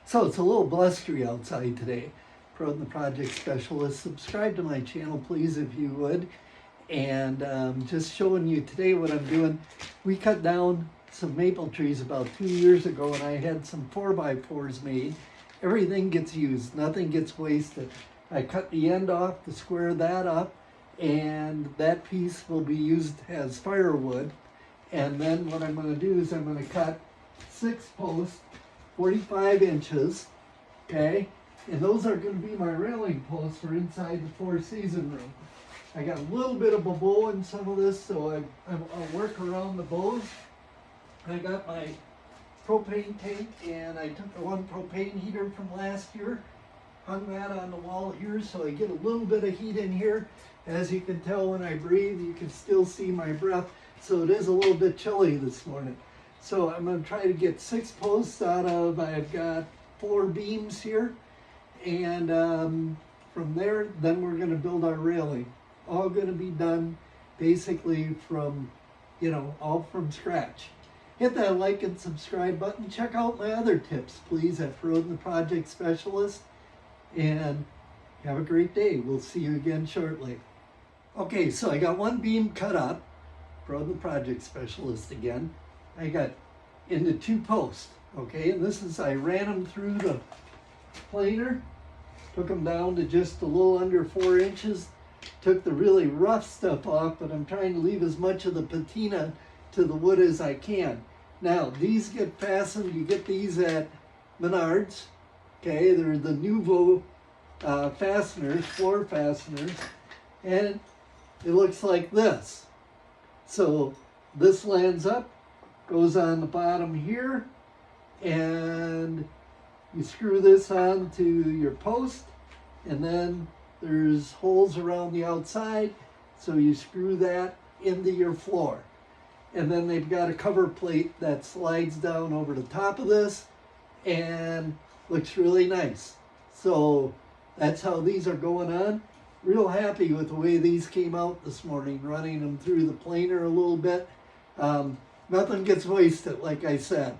So it's a little blustery outside today. Perrodin, the project specialist. Subscribe to my channel, please, if you would. And just showing you today what I'm doing. We cut down some maple trees about 2 years ago, and I had some 4x4s made. Everything gets used, nothing gets wasted. I cut the end off to square that up, and that piece will be used as firewood. And then what I'm going to do is I'm going to cut 6 posts, 45 inches, okay? And those are going to be my railing posts for inside the four-season room. I got a little bit of a bow in some of this, so I'll work around the bows. I got my propane tank, and I took the one propane heater from last year, hung that on the wall here so I get a little bit of heat in here. As you can tell, when I breathe, you can still see my breath, so it is a little bit chilly this morning. So I'm going to try to get 6 posts out of, I've got 4 beams here, and from there, then we're going to build our railing. All going to be done basically from, all from scratch. Hit that like and subscribe button. Check out my other tips, please, at Perrodin, the project specialist. And have a great day. We'll see you again shortly. Okay, so I got one beam cut up. Perrodin, the project specialist again. I got into 2 posts, okay? And this is, I ran them through the planer, took them down to just a little under 4 inches, took the really rough stuff off, but I'm trying to leave as much of the patina to the wood as I can. Now, these get fastened, you get these at Menards, okay? They're the Nouveau fasteners, floor fasteners, and it looks like this. So this lands up, goes on the bottom here, and you screw this on to your post, and then there's holes around the outside, so you screw that into your floor. And then they've got a cover plate that slides down over the top of this and looks really nice. So that's how these are going on. Real happy with the way these came out this morning, running them through the planer a little bit. Nothing gets wasted, like I said.